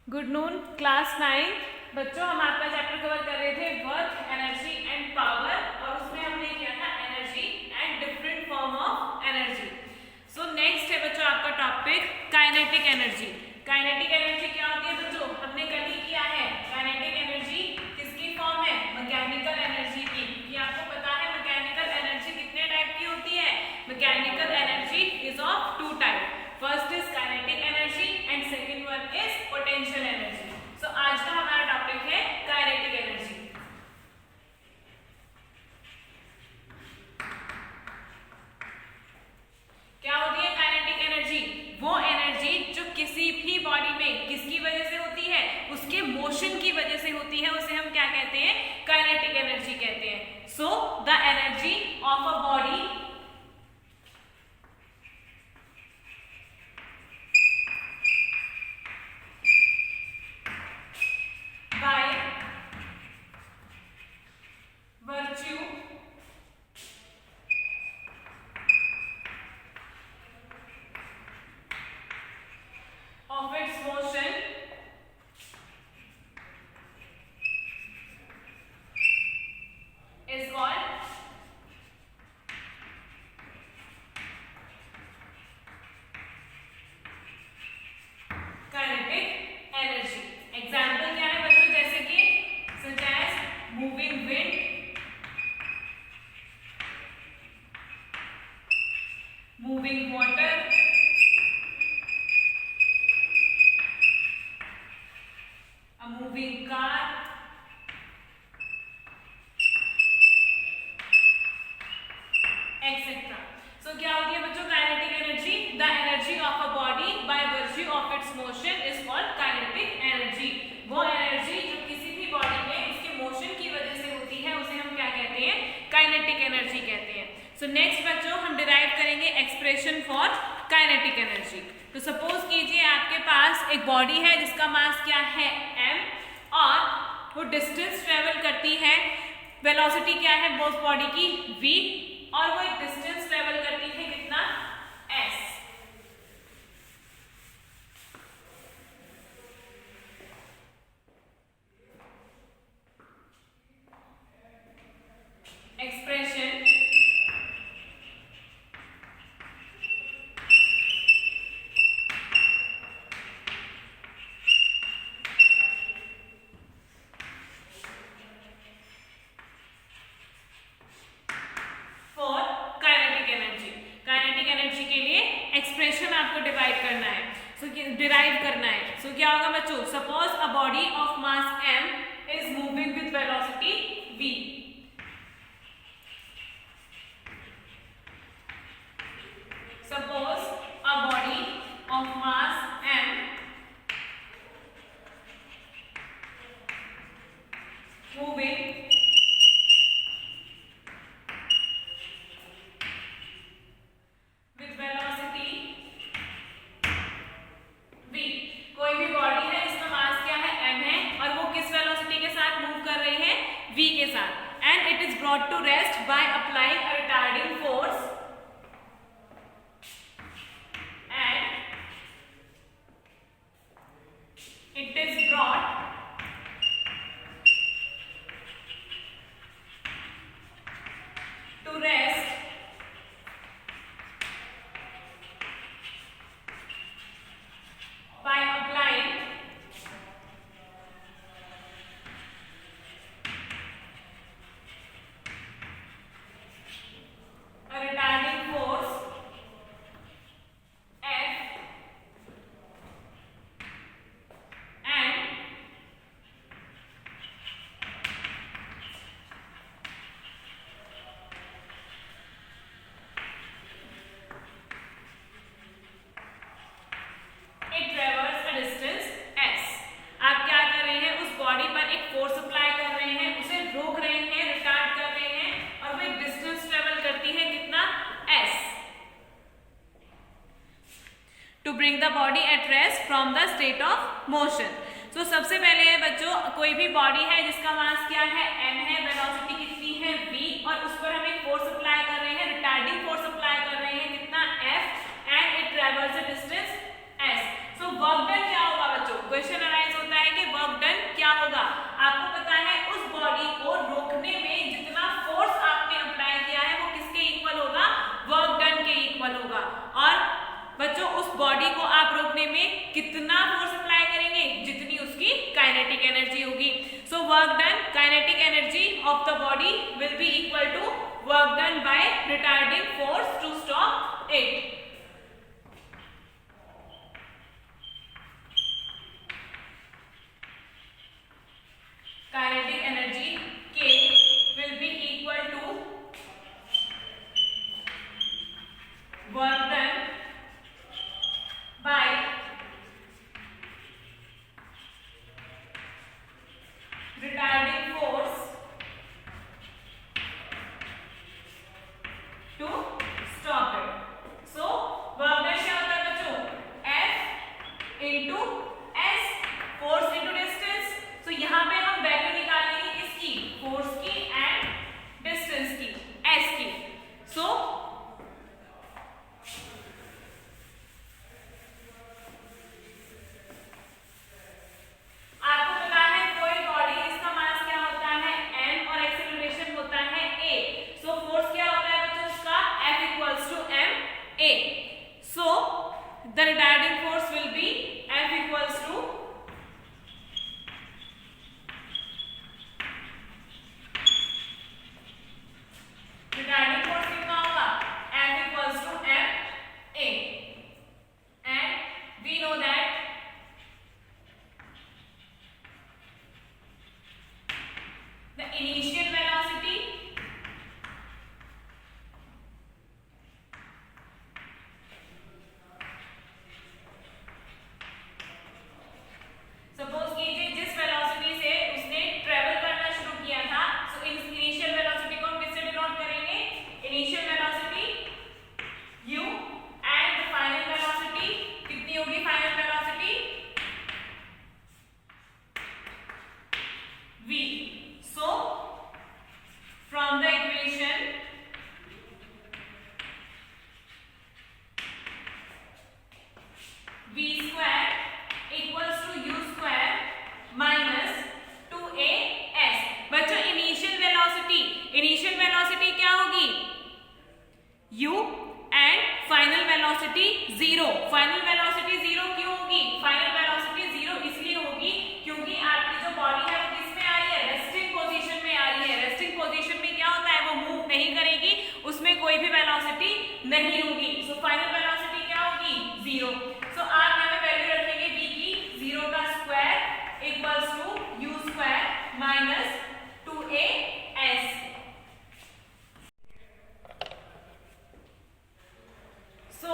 Good noon class 9। बच्चों हम आपका चैप्टर कवर कर रहे थे वर्क, एनर्जी एंड पावर, और उसमें हमने किया था energy and different form of energy. So next है बच्चों आपका topic kinetic energy. Kinetic energy क्या होती है बच्चों? हमने कल ही किया है। काइनेटिक एनर्जी किसकी फॉर्म है? मैकेनिकल एनर्जी की। ये आपको पता है मैकेनिकल एनर्जी कितने टाइप की होती है? Mechanical energy is of two type. First is kinetic energy and second one is potential energy. So आज का हमारा टॉपिक है काइनेटिक एनर्जी। क्या होती है काइनेटिक एनर्जी? वो एनर्जी जो किसी भी बॉडी में किसकी वजह से होती है? उसके मोशन की वजह से होती है, उसे हम क्या कहते हैं? काइनेटिक एनर्जी कहते हैं। So the energy of a body by virtue of its motion is called kinetic energy. Example क्या है बच्चों? जैसे कि such as moving wind, moving water, a moving car, etc. So क्या होती है बच्चों kinetic energy? The energy of a body by virtue of its motion is called kinetic energy. वो एनर्जी जो किसी भी बॉडी में उसके मोशन की वजह से होती है उसे हम क्या कहते हैं? काइनेटिक एनर्जी कहते हैं। सो नेक्स्ट बच्चों हम डिराइव करेंगे एक्सप्रेशन फॉर काइनेटिक एनर्जी। तो सपोज कीजिए आपके पास एक बॉडी है जिसका मास क्या है? m, और वो डिस्टेंस ट्रेवल करती है, वेलोसिटी क्या है उस बॉडी की? v, और वो एक डिस्टेंस ट्रेवल करती है कितना? s। Expression for kinetic energy. Kinetic energy के लिए एक्सप्रेशन आपको डिवाइड करना है, डिराइव करना है। सो क्या होगा बच्चों? Suppose a body of mass m is moving with velocity v। Suppose a body of mass m moving with velocity v। कोई भी बॉडी है जिसका मास क्या है? m है, और वो किस वेलोसिटी के साथ मूव कर रही है? v के साथ। And it is brought to rest by applying a retarding force, it is brought to rest by applying a retarding force F, and it travels a distance s। आप क्या कर रहे हैं? उस बॉडी पर एक फोर्स अप्लाई कर रहे हैं, उसे रोक रहे हैं, रिटार्ड कर रहे हैं, और वो एक डिस्टेंस ट्रेवल करती है कितना? s, to bring the body at rest from the state of motion. So सबसे पहले है बच्चों कोई भी बॉडी है जिसका मास क्या है? m है, वेलोसिटी कितनी है? v, और उस पर हम एक फोर्स अप्लाई कर रहे हैं, रिटार्डिंग फोर्स अप्लाई कर रहे हैं कितना? f, and it travels a distance s। So work done क्या होगा बच्चों? Question arise work done, kinetic energy of the body will be equal to work done by retarding force to stop it. Kinetic energy K will be equal to work done by retarding force to stop it. So work done क्या होता है बच्चों? F into S, force into distance. So यहाँ पे हम value निकालेंगे किसकी? Force की एंड डिस्टेंस की, S की. So आपको पता है कोई बॉडी, इसका मास क्या होता है? m और एक्सेलरेशन होता है a. So फोर्स क्या होता है बच्चों उसका? F equals to m a. So the retarding force will be F equals to retarding force कितना होगा? F equals to m a. And we know that the initial velocity suppose कीजिए जिस velocity से उसने ट्रेवल करना शुरू किया था, सो इनिशियल वेलोसिटी को हम किससे डिनोट करेंगे? Initial velocity u and final velocity कितनी होगी? Final velocity v. So from the equation v square equals to u square minus 2as. बच्चों इनिशियल वेलोसिटी क्या होगी? u and final velocity 0. Final velocity 0 क्यों होगी? फाइनल वेलोसिटी 0 इसलिए होगी क्योंकि आपकी जो बॉडी है वो किस में आ रही है? रेस्टिंग पोजीशन में आ रही है. रेस्टिंग पोजीशन में क्या होता है? वो मूव नहीं करेगी, उसमें कोई भी वेलोसिटी नहीं होगी. सो फाइनल वेलोसिटी क्या होगी? 0. सो आप यहाँ पे वैल्यू रखेंगे v की 0 का square equals to u square minus 2as. So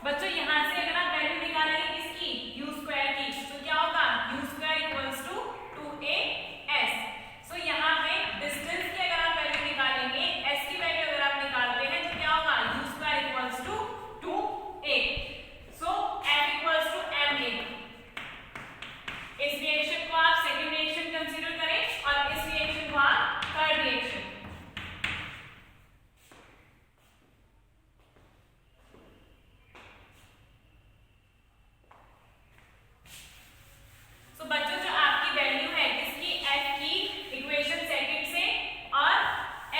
बच्चों यहाँ से अगर आप वैल्यू निकालेंगे किसकी? u स्क्वायर की, तो क्या होगा? u square equals to 2as. So यहाँ पे डिस्टेंस की अगर आप वैल्यू निकालेंगे, s की वैल्यू अगर आप निकालते हैं तो क्या होगा? u square equals to 2a. So f equals to ma. इस रिएक्शन को आप सेकंड रिएक्शन कंसीडर करें और इस रिएक्शन को आप थर्ड रिएक्शन. सो बच्चों जो आपकी वैल्यू है किसकी? f की इक्वेशन सेकंड से और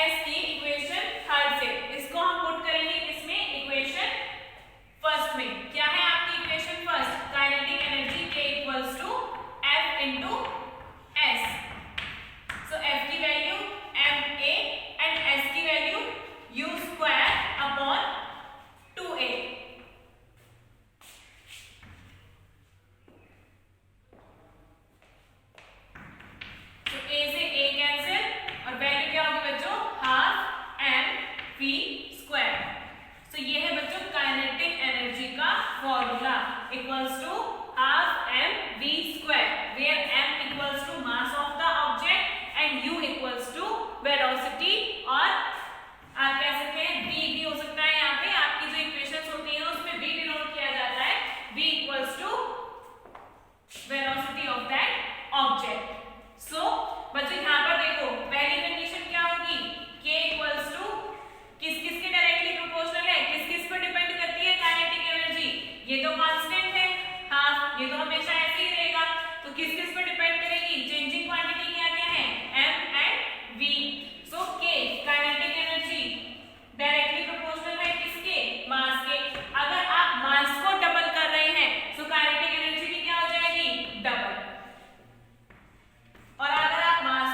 s की इक्वेशन थर्ड से, इसको हम पुट करेंगे किसमें? इक्वेशन फर्स्ट में. क्या है आपकी equation first? Kinetic energy k equals to f into s. So f की वैल्यू ma एंड s की value u square upon 2a. तो a से a कैंसिल और वैल्यू क्या होगी बच्चों? Half m v square. तो ये है बच्चों काइनेटिक एनर्जी का formula equals to half m v square, where m equals to mass of the object and u equals to velocity. और आप कह सकते हैं v भी हो सकता है. यहाँ पे आपकी जो इक्वेशंस होती हैं उसमें v डिनोट किया जाता है. v equals to velocity of that object. So बच्चों यहाँ पर देखो पहली कंडीशन क्या होगी? k इक्वल्स टू किस किस के डायरेक्टली प्रोपोर्शनल है? किस किस पर डिपेंड करती है काइनेटिक एनर्जी? ये तो कांस्टेंट है हाफ, ये तो हमेशा ऐसे ही रहेगा. तो किस किस पर डिपेंड करेगी? चेंजिंग क्वांटिटी क्या क्या है? m and v. So k kinetic energy directly proportional है किसके? मास के. अगर आप मास को डबल कर रहे हैं तो काइनेटिक एनर्जी भी क्या हो जाएगी? डबल. और अगर आप मास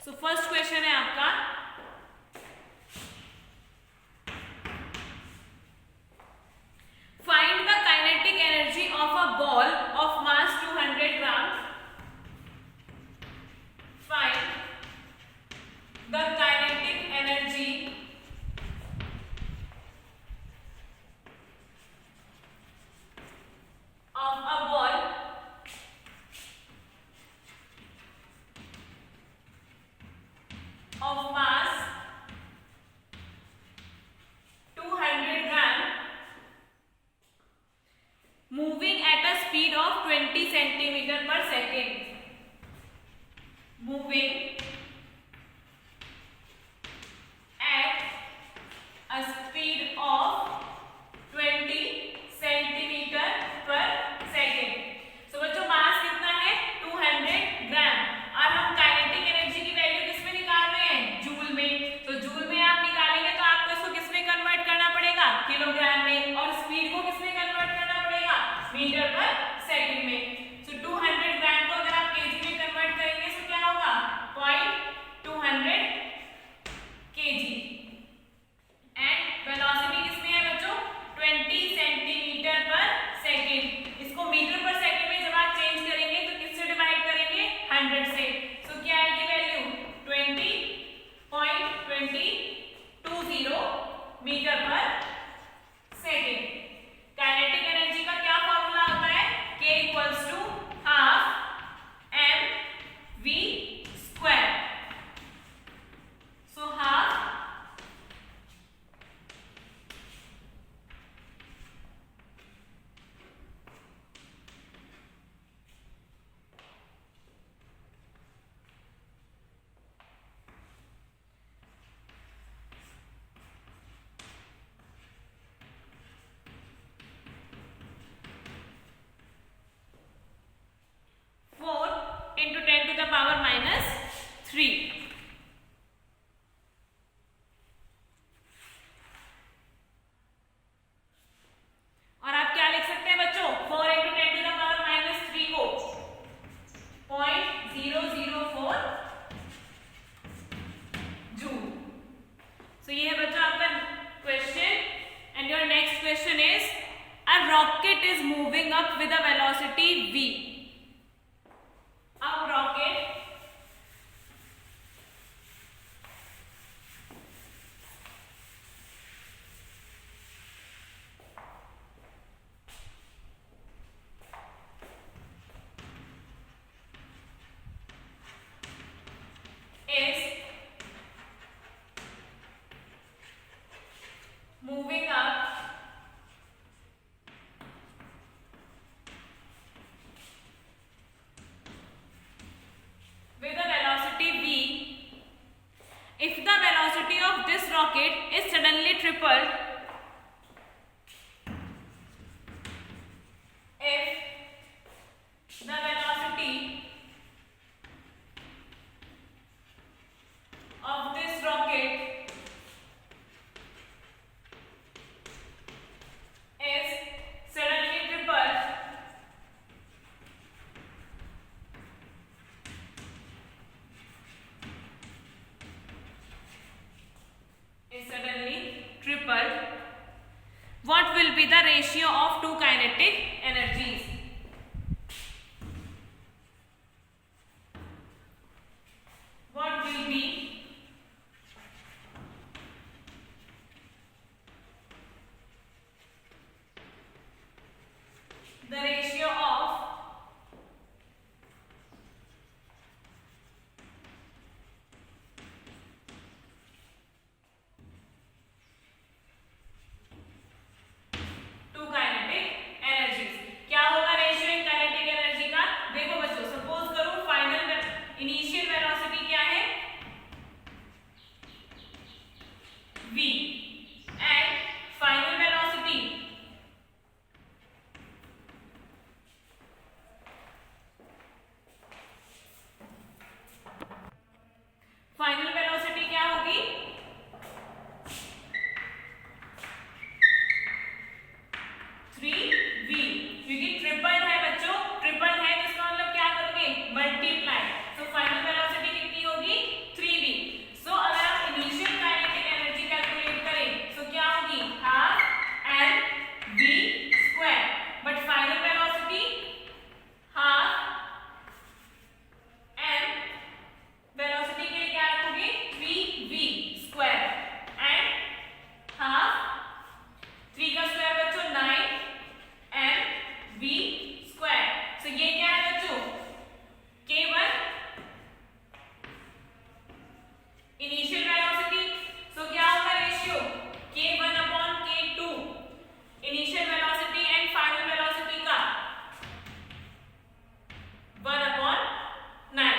सो फर्स्ट क्वेश्चन है आपका, find the kinetic energy of a ball of mass 200 gram. Find the kinetic energy of a ball of mass 200 gram moving at a speed of 20 centimeter per second, moving at a speed of 20 centimetre पर second. सो बच्चों मास कितना है 200 ग्राम और हम kinetic energy की value किस में निकाल रहे हैं, जूल में। तो जूल में आप निकालेंगे तो आपको इसको किस में कन्वर्ट करना पड़ेगा, किलोग्राम में, और स्पीड को किस में कन्वर्ट करना पड़ेगा, मीटर पर सेकेंड में। सो 200 ग्राम को अगर आप केजी में कन्वर्ट करेंगे तो क्या होगा 0.200 केजी। एंड वेलोसिटी किसमें है बच्चों 20 सेंटीमीटर पर सेकेंड। इसको मीटर पर सेकेंड में जब आप चेंज करेंगे तो किससे डिवाइड करेंगे 100 से। सो क्या आएगी वैल्यू 20.2020 मीटर पर सेकेंड। काइनेटिक एनर्जी का क्या फॉर्मूला होता है, K equals to half mv²। So half into 10 to the power -3। और आप क्या लिख सकते हैं बच्चों 4 into 10 to the power -3 को 0.004 जूल। सो ये है बच्चों आपका question. And your next question is a rocket is moving up with a velocity v। अब rocket is moving up with a velocity v. If the velocity of this rocket is suddenly tripled, if the velocity of this rocket is suddenly tripled, what will be the ratio of two kinetic energies? What will be the ratio of two kinetic energies? ये क्या है बच्चों, K1 initial velocity, सो क्या होगा ratio K1 upon K2 initial velocity and final velocity का 1/9।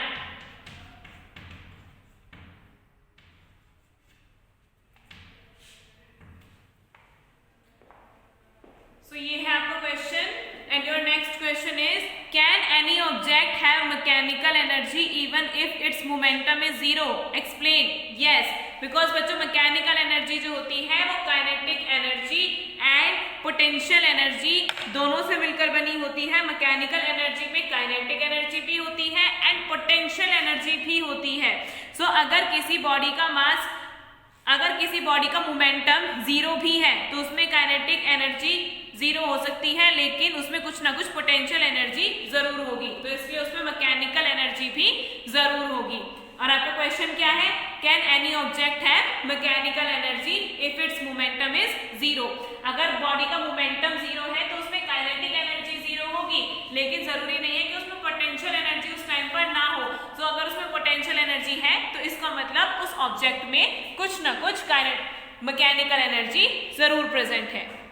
सो ये है आपका question and your next question is can any object have mechanical energy even if it's momentum is zero, explain. Yes, because बच्चों mechanical energy जो होती है वो kinetic energy and potential energy दोनों से मिलकर बनी होती है। मैकेनिकल एनर्जी में काइनेटिक एनर्जी भी होती है एंड पोटेंशियल एनर्जी भी होती है। सो अगर किसी बॉडी का मोमेंटम जीरो भी है तो उसमें काइनेटिक एनर्जी जीरो हो सकती है, लेकिन उसमें कुछ ना कुछ पोटेंशियल एनर्जी जरूर होगी, तो इसलिए उसमें मैकेनिकल एनर्जी भी जरूर होगी। और आपका क्वेश्चन क्या है, can any object have mechanical energy if it's momentum is zero. अगर बॉडी का मोमेंटम जीरो है तो उसमें काइनेटिक एनर्जी जीरो होगी, लेकिन जरूरी नहीं है कि उसमें पोटेंशियल एनर्जी उस टाइम पर ना हो। तो अगर उसमें पोटेंशियल एनर्जी है तो इसका मतलब उस ऑब्जेक्ट में कुछ ना कुछ मैकेनिकल एनर्जी जरूर प्रेजेंट है।